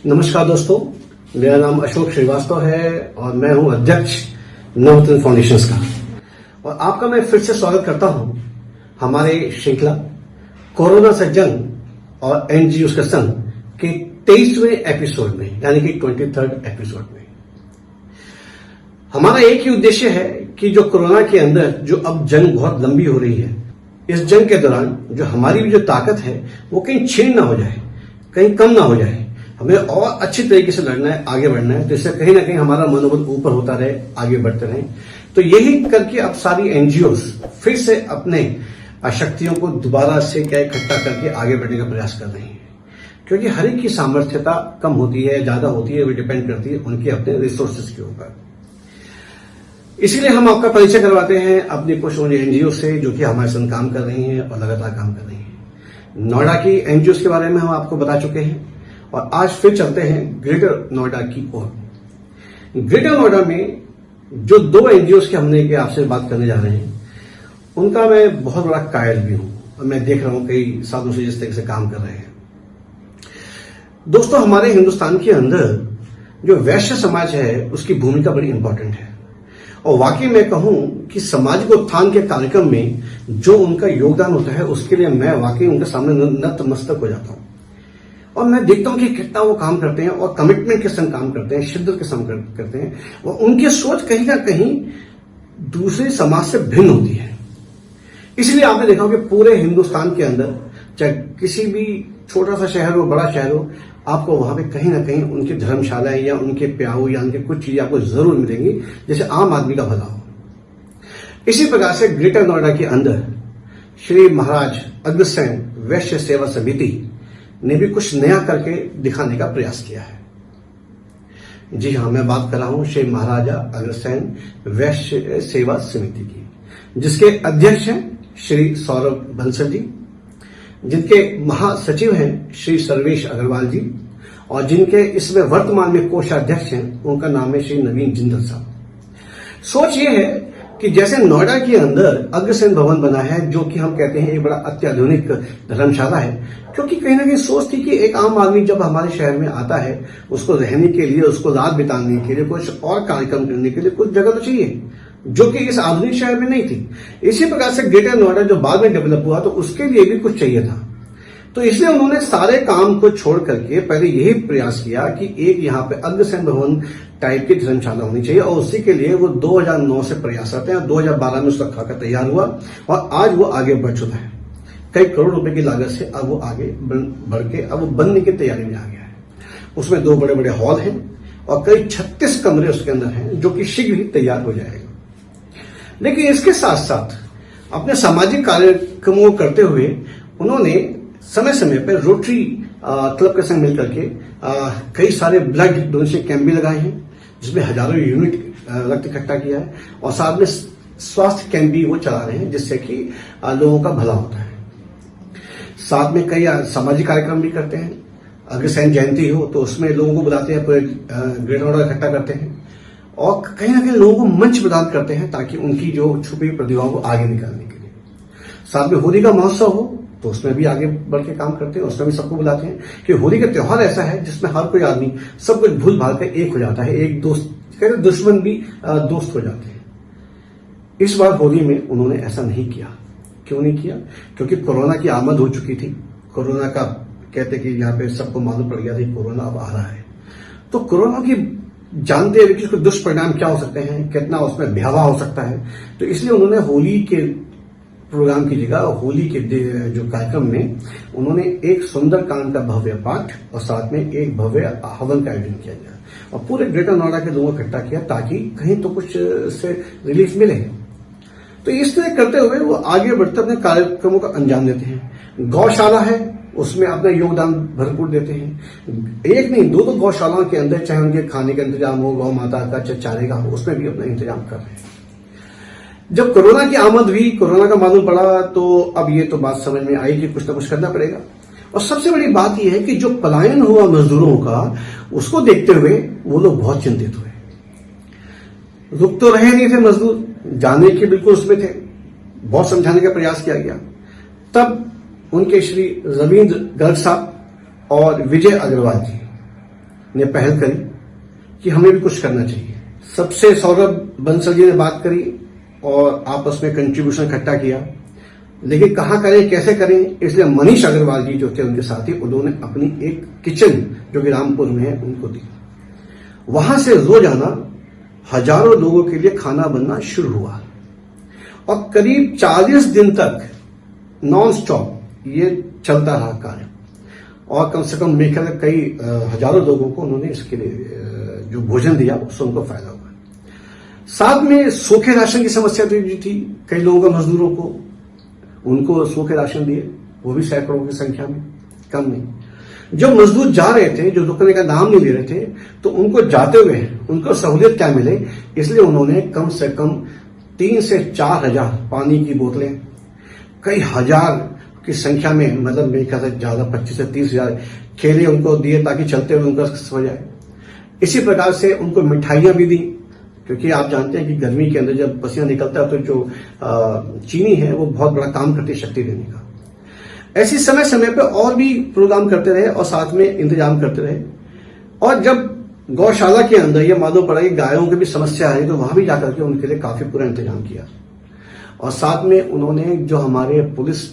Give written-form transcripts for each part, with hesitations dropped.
नमस्कार दोस्तों, मेरा नाम अशोक श्रीवास्तव है और मैं हूं अध्यक्ष नवरत्न फाउंडेशंस का। और आपका मैं फिर से स्वागत करता हूं हमारे श्रृंखला कोरोना से जंग और एनजीओ का संघ के 23वें एपिसोड में, यानी कि 23rd एपिसोड में। हमारा एक ही उद्देश्य है कि जो कोरोना के अंदर जो अब जंग बहुत लंबी हो रही है, इस जंग के दौरान जो हमारी भी जो ताकत है वो कहीं छीन ना हो जाए, कहीं कम ना हो जाए। हमें और अच्छी तरीके से लड़ना है, आगे बढ़ना है, तो इससे कहीं ना कहीं हमारा मनोबल ऊपर होता रहे, आगे बढ़ते रहे। तो यही करके अब सारी एनजीओ फिर से अपने शक्तियों को दोबारा से क्या इकट्ठा करके आगे बढ़ने का प्रयास कर रही हैं, क्योंकि हर एक की सामर्थ्यता कम होती है, ज्यादा होती है, वो डिपेंड करती है उनके अपने रिसोर्सेज के ऊपर। इसीलिए हम आपका परिचय करवाते हैं अपनी कुछ एनजीओ से जो कि हमारे साथ काम कर रही हैं और लगातार काम कर रही हैं। नोएडा की एनजीओ के बारे में हम आपको बता चुके हैं और आज फिर चलते हैं ग्रेटर नोएडा की ओर। ग्रेटर नोएडा में जो दो एनजीओ के हमने के आपसे बात करने जा रहे हैं, उनका मैं बहुत बड़ा कायल भी हूं और मैं देख रहा हूं कई सालों से जिस तरह से काम कर रहे हैं। दोस्तों, हमारे हिंदुस्तान के अंदर जो वैश्य समाज है उसकी भूमिका बड़ी इंपॉर्टेंट है और वाकई मैं कहूं कि सामाजिक उत्थान के कार्यक्रम में जो उनका योगदान होता है उसके लिए मैं वाकई उनके सामने नतमस्तक हो जाता हूं। और मैं देखता हूं कि कितना वो काम करते हैं और कमिटमेंट के संग काम करते हैं, शिद्दत के संग करते हैं और उनकी सोच कहीं ना कहीं दूसरे समाज से भिन्न होती है। इसलिए आपने देखा कि पूरे हिंदुस्तान के अंदर, चाहे किसी भी छोटा सा शहर हो, बड़ा शहर हो, आपको वहां पे कहीं ना कहीं उनकी धर्मशालाएं या उनके प्याऊ या उनके कुछ चीजें आपको जरूर मिलेंगी, जैसे आम आदमी का भला हो। इसी प्रकार से ग्रेटर नोएडा के अंदर श्री महाराज अग्रसेन वैश्य सेवा समिति ने भी कुछ नया करके दिखाने का प्रयास किया है। जी हां, मैं बात कर रहा हूं श्री महाराजा अग्रसेन वैश्य सेवा समिति की, जिसके अध्यक्ष हैं श्री सौरभ बंसल जी, जिनके महासचिव हैं श्री सर्वेश अग्रवाल जी और जिनके इसमें वर्तमान में कोषाध्यक्ष हैं, उनका नाम है श्री नवीन जिंदल साहब। सोच ये है कि जैसे नोएडा के अंदर अग्रसेन भवन बना है, जो कि हम कहते हैं एक बड़ा अत्याधुनिक धर्मशाला है, क्योंकि कहीं ना कहीं सोच थी कि एक आम आदमी जब हमारे शहर में आता है, उसको रहने के लिए, उसको रात बिताने के लिए, कुछ और कार्यक्रम करने के लिए कुछ जगह तो चाहिए, जो कि इस आधुनिक शहर में नहीं थी। इसी प्रकार से ग्रेटर नोएडा जो बाद में डेवलप हुआ, तो उसके लिए भी कुछ चाहिए था। तो इसलिए उन्होंने सारे काम को छोड़ करके पहले यही प्रयास किया कि एक यहाँ पे अग्रसेन भवन टाइप की धर्मशाला होनी चाहिए और उसी के लिए वो 2009 से प्रयासरत हैं और 2012 में उसका खाका तैयार हुआ और आज वो आगे बढ़ चुका है। कई करोड़ रुपए की लागत से अब वो आगे बढ़ के अब वो बनने की तैयारी में आ गया है। उसमें 2 बड़े बड़े हॉल हैं और कई 36 कमरे उसके अंदर हैं, जो कि शीघ्र ही तैयार हो जाएगा। लेकिन इसके साथ साथ अपने सामाजिक कार्यक्रमों को करते हुए उन्होंने समय समय पर रोटरी क्लब के संग मिलकर के कई सारे ब्लड डोनेशन कैंप भी लगाए हैं, जिसमें हजारों यूनिट रक्त इकट्ठा किया है और साथ में स्वास्थ्य कैंप भी वो चला रहे हैं, जिससे कि लोगों का भला होता है। साथ में कई सामाजिक कार्यक्रम भी करते हैं। अग्रसेन जयंती हो तो उसमें लोगों को बुलाते हैं, पूरे ग्रेटर नोएडा इकट्ठा करते हैं और कहीं ना कहीं लोगों को मंच प्रदान करते हैं ताकि उनकी जो छुपी प्रतिभाओं को आगे निकालने के लिए। साथ में होली का महोत्सव हो तो उसमें भी आगे बढ़ के काम करते हैं, उसमें भी सबको बुलाते हैं कि होली का त्योहार ऐसा है जिसमें हर कोई आदमी सब कुछ भूल भाल कर एक हो जाता है, एक दोस्त कहते दुश्मन भी दोस्त हो जाते हैं। इस बार होली में उन्होंने ऐसा नहीं किया। क्यों नहीं किया? क्योंकि कोरोना की आमद हो चुकी थी। कोरोना का कहते कि यहाँ पे सबको मालूम पड़ गया था कोरोना अब आ रहा है, तो कोरोना की जानते हुए कि उसके दुष्परिणाम क्या हो सकते हैं, कितना उसमें भयावह हो सकता है, तो इसलिए उन्होंने होली के प्रोग्राम की जगह होली के जो कार्यक्रम में उन्होंने एक सुंदरकांड का भव्य पाठ और साथ में एक भव्य हवन का आयोजन किया गया और पूरे ग्रेटर नोएडा के लोगों को इकट्ठा किया ताकि कहीं तो कुछ से रिलीफ मिले। तो इस तरह करते हुए वो आगे बढ़ते अपने कार्यक्रमों का अंजाम देते हैं। गौशाला है, उसमें अपना योगदान भरपूर देते हैं। एक नहीं, 2 गौशालाओं के अंदर चाहे उनके खाने का इंतजाम हो, गौ माता का चारे का हो, उसमें भी अपना इंतजाम कर रहे हैं। जब कोरोना की आमद हुई, कोरोना का मालूम पड़ा, तो अब ये तो बात समझ में आई कि कुछ ना कुछ करना पड़ेगा। और सबसे बड़ी बात यह है कि जो पलायन हुआ मजदूरों का, उसको देखते हुए वो लोग बहुत चिंतित हुए। रुक तो रहे नहीं थे मजदूर, जाने के बिल्कुल उसमें थे। बहुत समझाने का प्रयास किया गया। तब उनके श्री रविंद्र गर्ग साहब और विजय अग्रवाल जी, ने पहल करी कि हमें भी कुछ करना चाहिए। सबसे सौरभ बंसल जी ने बात करी और आपस में कंट्रीब्यूशन इकट्ठा किया, लेकिन कहाँ करें कैसे करें, इसलिए मनीष अग्रवाल जी जो थे उनके साथी, उन्होंने अपनी एक किचन जो कि रामपुर में है उनको दी। वहां से रोजाना हजारों लोगों के लिए खाना बनना शुरू हुआ और करीब 40 दिन तक नॉन स्टॉप ये चलता रहा कार्य, और कम से कम मेरे ख्याल कई हजारों लोगों को उन्होंने इसके लिए जो भोजन दिया उससे उनको फायदा हुआ। साथ में सूखे राशन की समस्या भी थी, कई लोगों का मजदूरों को, उनको सूखे राशन दिए, वो भी सैकड़ों की संख्या में, कम नहीं। जब मजदूर जा रहे थे, जो रुकने का नाम नहीं ले रहे थे, तो उनको जाते हुए उनको सहूलियत क्या मिले, इसलिए उन्होंने कम से कम 3 से 4 हजार पानी की बोतलें, कई हजार की संख्या में, मतलब मेरे ख्याल से ज्यादा 25 से 30 हजार केले उनको दिए ताकि चलते हुए उनका हो जाए। इसी प्रकार से उनको मिठाइयां भी दी, क्योंकि आप जानते हैं कि गर्मी के अंदर जब पसीना निकलता है तो जो चीनी है वो बहुत बड़ा काम करती है शक्ति देने का। ऐसी समय समय पर और भी प्रोग्राम करते रहे और साथ में इंतजाम करते रहे। और जब गौशाला के अंदर ये मालूम पड़ा कि गायों की भी समस्या है, तो वहां भी जाकर के उनके लिए काफी पूरा इंतजाम किया। और साथ में उन्होंने जो हमारे पुलिस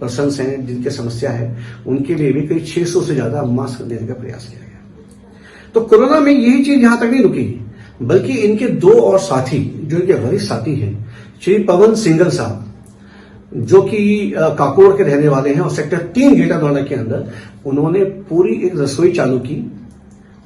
पर्सन हैं जिनकी समस्या है, उनके लिए भी कई 600 से ज्यादा मास्क देने का प्रयास किया गया। तो कोरोना में यही चीज यहां तक नहीं रुकी, बल्कि इनके 2 और साथी, जो इनके वरिष्ठ साथी हैं, श्री पवन सिंघल साहब, जो कि काकोड़ के रहने वाले हैं और सेक्टर 3 ग्रेटर नोएडा के अंदर, उन्होंने पूरी एक रसोई चालू की।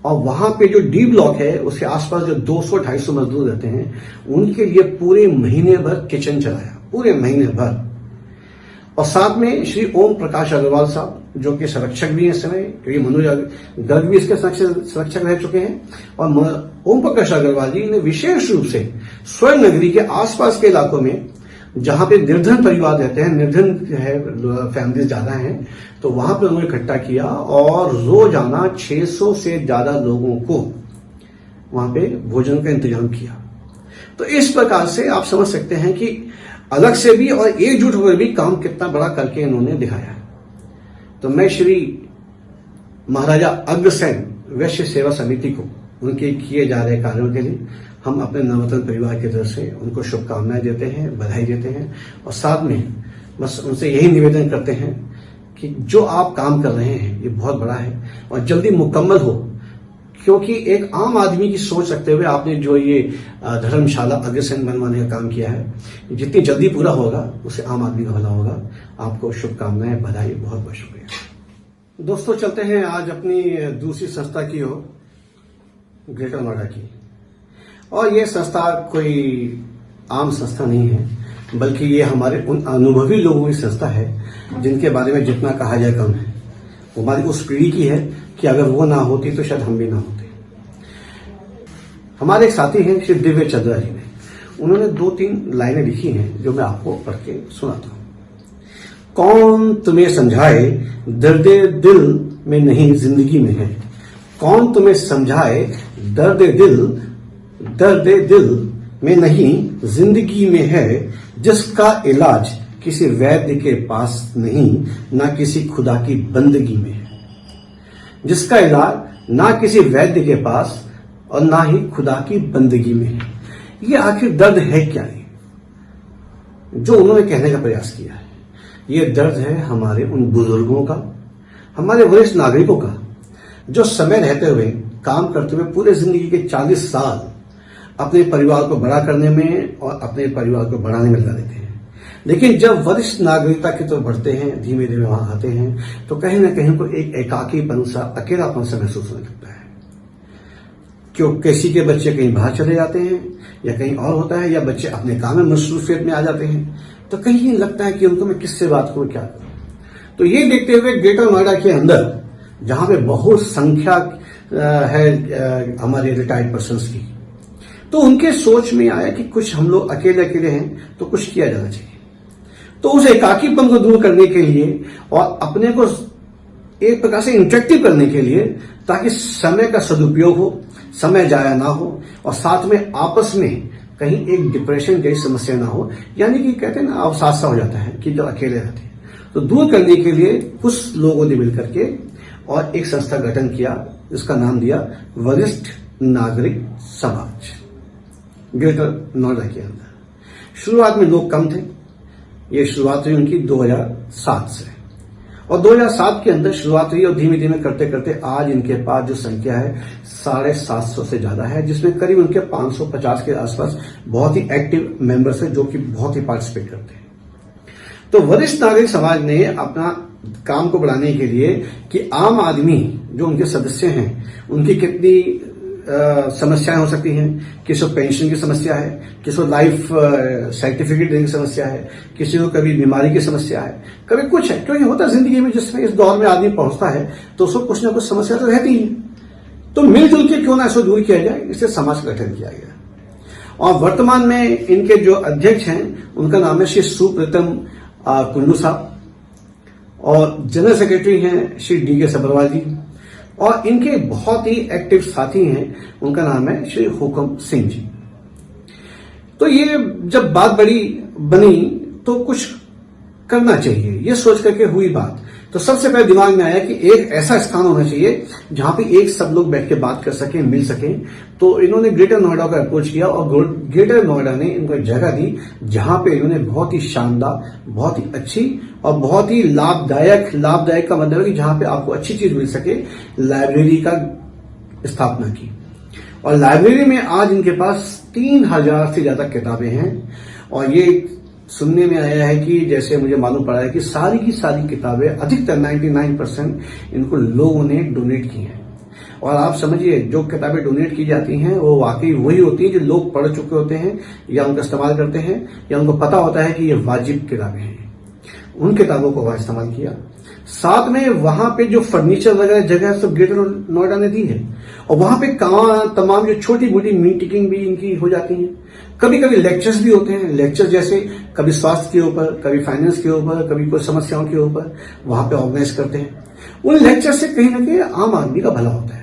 और वहां पे जो डी ब्लॉक है उसके आसपास जो 200-250 मजदूर रहते हैं, उनके लिए पूरे महीने भर किचन चलाया, पूरे महीने भर। और साथ में श्री ओम प्रकाश अग्रवाल साहब, जो कि संरक्षक भी हैं इस समय, क्योंकि मनोज गर्ग भी इसके संरक्षक रह चुके हैं। और ओम प्रकाश अग्रवाल जी ने विशेष रूप से स्वर्ण नगरी के आसपास के इलाकों में, जहां पे निर्धन परिवार रहते हैं, निर्धन है फैमिली ज्यादा हैं, तो वहां पर उन्होंने इकट्ठा किया और रोजाना 600 से ज्यादा लोगों को वहां पे भोजन का इंतजाम किया। तो इस प्रकार से आप समझ सकते हैं कि अलग से भी और एकजुट होकर भी काम कितना बड़ा करके इन्होंने दिखाया है। तो मैं श्री महाराजा अग्रसेन वैश्य सेवा समिति को उनके किए जा रहे कार्यों के लिए हम अपने नवरत्न परिवार की तरफ से उनको शुभकामनाएं देते हैं, बधाई देते हैं। और साथ में बस उनसे यही निवेदन करते हैं कि जो आप काम कर रहे हैं ये बहुत बड़ा है और जल्दी मुकम्मल हो, क्योंकि एक आम आदमी की सोच रखते हुए आपने जो ये धर्मशाला अग्रसेन बनवाने का काम किया है, जितनी जल्दी पूरा होगा उससे आम आदमी का भला होगा। आपको शुभकामनाएं, बधाई, बहुत बहुत शुक्रिया। दोस्तों, चलते हैं आज अपनी दूसरी संस्था की ओर, ग्रेटर नोएडा की। और ये संस्था कोई आम संस्था नहीं है, बल्कि ये हमारे उन अनुभवी लोगों की संस्था है जिनके बारे में जितना कहा जाए कम है। वो हमारी उस पीढ़ी की है कि अगर वो ना होती तो शायद हम भी ना होते। हमारे एक साथी हैं श्री दिव्य चंद्रा जी ने, उन्होंने 2-3 लाइनें लिखी हैं जो मैं आपको पढ़ के सुनाता हूं। कौन तुम्हें समझाए दर्दे दिल में नहीं जिंदगी में है, कौन तुम्हें समझाए दर्दे दिल में नहीं जिंदगी में है, जिसका इलाज किसी वैद्य के पास नहीं, ना किसी खुदा की बंदगी में है। जिसका इलाज ना किसी वैद्य के पास और ना ही खुदा की बंदगी में है। ये आखिर दर्द है क्या है जो उन्होंने कहने का प्रयास किया है? ये दर्द है हमारे उन बुजुर्गों का, हमारे वरिष्ठ नागरिकों का, जो समय रहते हुए, काम करते हुए पूरे जिंदगी के 40 साल अपने परिवार को बड़ा करने में और अपने परिवार को बढ़ाने में लगा देते हैं। लेकिन जब वरिष्ठ नागरिकता की तरफ बढ़ते हैं, धीमे धीमे वहां आते हैं, तो कहीं ना कहीं को एक एकाकीपन सा, अकेलापन सा महसूस होने लगता है। क्यों किसी के बच्चे कहीं बाहर चले जाते हैं या कहीं और होता है, या बच्चे अपने काम में मसरूफियत में आ जाते हैं, तो कहीं लगता है कि उनको मैं किससे बात करूं, क्या करूं। तो ये देखते हुए ग्रेटर नोएडा के अंदर, जहां पे बहुत संख्या है हमारे रिटायर्ड पर्सन्स की, तो उनके सोच में आया कि कुछ हम लोग अकेले अकेले हैं तो कुछ किया जाना चाहिए। तो उस एकाकीपन को दूर करने के लिए और अपने को एक प्रकार से इंटरेक्टिव करने के लिए, ताकि समय का सदुपयोग हो, समय जाया ना हो, और साथ में आपस में कहीं एक डिप्रेशन जैसी समस्या ना हो, यानी कि कहते हैं ना अवसाद सा हो जाता है कि जब अकेले रहते हैं, तो दूर करने के लिए कुछ लोगों ने मिलकर के और एक संस्था गठन किया, इसका नाम दिया वरिष्ठ नागरिक समाज, ग्रेटर नोएडा के अंदर। शुरुआत में लोग कम थे, ये शुरुआत हुई उनकी 2007 से, और 2007 के अंदर शुरुआत हुई और धीमे धीमे करते करते आज इनके पास जो संख्या है 750 से ज्यादा है, जिसमें करीब उनके 550 के आसपास बहुत ही एक्टिव मेंबर्स हैं जो कि बहुत ही पार्टिसिपेट करते हैं। तो वरिष्ठ नागरिक समाज ने अपना काम को बढ़ाने के लिए कि आम आदमी जो उनके सदस्य हैं उनकी कितनी समस्याएं हो सकती हैं, किसी को पेंशन की समस्या है, किसी को लाइफ सर्टिफिकेट देने की समस्या है, किसी को कभी बीमारी की समस्या है, कभी कुछ है, क्योंकि होता है जिंदगी में जिसमें इस दौर में आदमी पहुंचता है तो उसको कुछ ना कुछ समस्या तो रहती है। तो मिलजुल के क्यों ना इसको दूर किया जाए, इससे समाज का गठन किया गया। और वर्तमान में इनके जो अध्यक्ष हैं उनका नाम है श्री सुप्रीतम कुंडू साहब, और जनरल सेक्रेटरी हैं श्री DK सब्रवाल जी, और इनके बहुत ही एक्टिव साथी हैं, उनका नाम है श्री हुकम सिंह जी। तो ये जब बात बड़ी बनी तो कुछ करना चाहिए, ये सोच करके हुई बात। तो सबसे पहले दिमाग में आया कि एक ऐसा स्थान होना चाहिए जहां पे एक सब लोग बैठ के बात कर सकें, मिल सकें। तो इन्होंने ग्रेटर नोएडा का अप्रोच किया और ग्रेटर नोएडा ने इनको एक जगह दी जहां पे इन्होंने बहुत ही शानदार, बहुत ही अच्छी और बहुत ही लाभदायक का मतलब है कि जहां पे आपको अच्छी चीज मिल सके, लाइब्रेरी का स्थापना की। और लाइब्रेरी में आज इनके पास 3000 से ज्यादा किताबें हैं, और ये सुनने में आया है कि जैसे मुझे मालूम पड़ा है कि सारी की सारी किताबें अधिकतर 99% इनको लोगों ने डोनेट की हैं। और आप समझिए जो किताबें डोनेट की जाती हैं वो वाकई वही होती है जो लोग पढ़ चुके होते हैं या उनका इस्तेमाल करते हैं या उनको पता होता है कि ये वाजिब किताबें हैं। उन किताबों को वहां इस्तेमाल किया। साथ में वहां पे जो फर्नीचर वगैरह जगह है सब ग्रेटर नोएडा ने दी है, और वहां पे तमाम जो छोटी मोटी मीटिंग भी इनकी हो जाती है। कभी कभी लेक्चर्स भी होते हैं, लेक्चर जैसे कभी स्वास्थ्य के ऊपर, कभी फाइनेंस के ऊपर, कभी कोई समस्याओं के ऊपर वहां पे ऑर्गेनाइज करते हैं। उन लेक्चर से कहीं ना कहीं आम आदमी का भला होता है।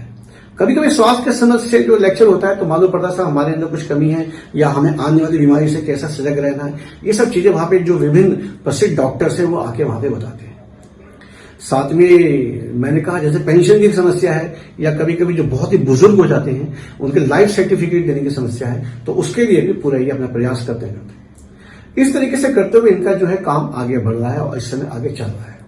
कभी कभी स्वास्थ्य के समझ से जो लेक्चर होता है तो मालूम पड़ता है हमारे अंदर कुछ कमी है या हमें आने वाली बीमारी से कैसा सजग रहना है। ये सब चीजें वहां पे जो विभिन्न प्रसिद्ध डॉक्टर्स हैं वो आके वहां पे बताते हैं। साथ में मैंने कहा जैसे पेंशन की समस्या है या कभी कभी जो बहुत ही बुजुर्ग हो जाते हैं उनके लाइफ सर्टिफिकेट देने की समस्या है, तो उसके लिए भी पूरा ये अपना प्रयास करते हैं। इस तरीके से करते हुए इनका जो है काम आगे बढ़ रहा है और इस समय आगे चल रहा है।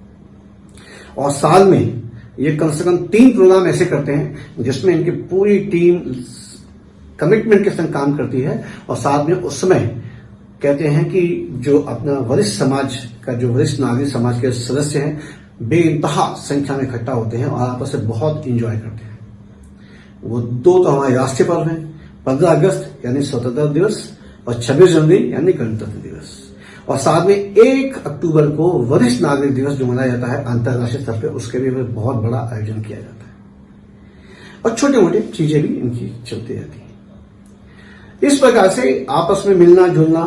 और साल में ये कम से कम 3 प्रोग्राम ऐसे करते हैं जिसमें इनकी पूरी टीम कमिटमेंट के संग काम करती है, और साथ में उस समय कहते हैं कि जो अपना वरिष्ठ समाज का जो वरिष्ठ नागरिक समाज के सदस्य हैं बेइंतहा संख्या में इकट्ठा होते हैं और आपस में बहुत इंजॉय करते हैं। वो 2 तो हमारे राष्ट्रीय पर्व हैं, 15 अगस्त यानी स्वतंत्रता दिवस और 26 जनवरी यानी गणतंत्र दिवस, और साथ में 1 अक्टूबर को वरिष्ठ नागरिक दिवस जो मनाया जाता है अंतर्राष्ट्रीय स्तर पर, उसके भी बहुत बड़ा आयोजन किया जाता है। और छोटे मोटे चीजें भी इनकी चलती रहती हैं। इस प्रकार से आपस में मिलना जुलना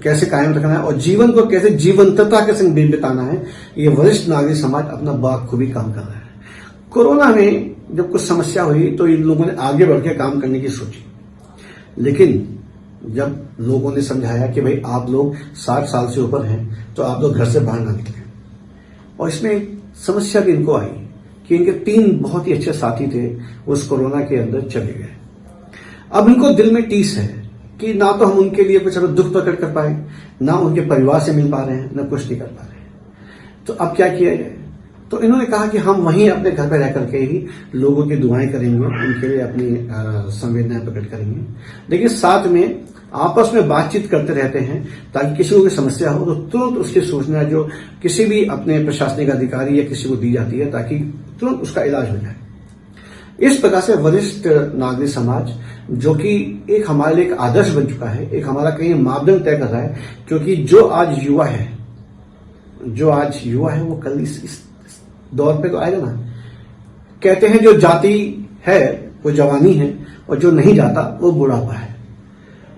कैसे कायम रखना है और जीवन को कैसे जीवंतता के संग बिताना है, ये वरिष्ठ नागरिक समाज अपना बाखूबी काम कर रहा है। कोरोना में जब कुछ समस्या हुई तो इन लोगों ने आगे बढ़ के काम करने की सोची, लेकिन जब लोगों ने समझाया कि भाई आप लोग 60 साल से ऊपर हैं तो आप लोग घर से बाहर ना निकलें, और इसमें समस्या भी इनको आई कि इनके 3 बहुत ही अच्छे साथी थे उस कोरोना के अंदर चले गए। अब इनको दिल में टीस है कि ना तो हम उनके लिए कुछ दुख प्रकट कर पाए, ना उनके परिवार से मिल पा रहे हैं, ना कुछ नहीं कर पा रहे हैं। तो अब क्या किया जाए? तो इन्होंने कहा कि हम वहीं अपने घर पर रह करके ही लोगों की दुआएं करेंगे, उनके लिए अपनी संवेदनाएं प्रकट करेंगे, लेकिन साथ में आपस में बातचीत करते रहते हैं ताकि किसी को कोई समस्या हो तो तुरंत उसकी सूचना जो किसी भी अपने प्रशासनिक अधिकारी या किसी को दी जाती है ताकि तुरंत उसका इलाज हो जाए। इस प्रकार से वरिष्ठ नागरिक समाज जो कि एक हमारे लिए एक आदर्श बन चुका है, एक हमारा कहीं मापदंड तय कर रहा है, क्योंकि जो आज युवा है वो कल इस दौर पे तो आएगा ना। कहते हैं जो जाती है वो जवानी है और जो नहीं जाता वो बुढ़ापा है।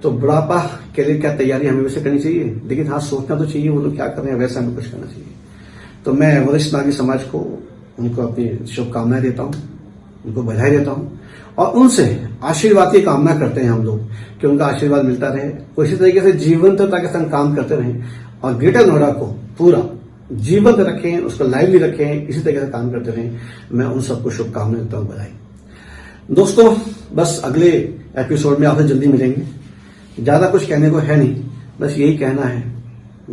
तो बुढ़ापा के लिए क्या तैयारी हमें वैसे करनी चाहिए, लेकिन हाँ सोचना तो चाहिए वो लोग क्या कर रहे हैं वैसा हमें कुछ करना चाहिए। तो मैं वरिष्ठ नागरिक समाज को उनको अपनी शुभकामनाएं देता हूँ, उनको बधाई देता हूं और उनसे आशीर्वाद की कामना करते हैं हम लोग कि उनका आशीर्वाद मिलता रहे, वो इसी तरीके से जीवंतता के संग काम करते रहें और ग्रेटर नोएडा को पूरा जीवंत रखें, उसको लाइवली रखें, इसी तरीके से काम करते रहें। मैं उन सबको शुभकामनाएं देता हूं, बधाई। दोस्तों बस अगले एपिसोड में आपसे जल्दी मिलेंगे। ज्यादा कुछ कहने को है नहीं, बस यही कहना है,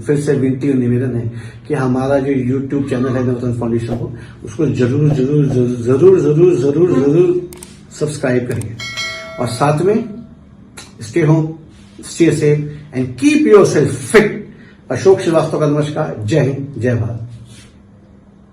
फिर से विनती और निवेदन है कि हमारा जो YouTube चैनल है नवरत्न फाउंडेशन को, उसको जरूर जरूर जरूर जरूर जरूर जरूर जरूर सब्सक्राइब करिए और साथ में stay home, stay safe and keep yourself fit. Ashok Srivastava का नमस्कार। जय हिंद, जय भारत।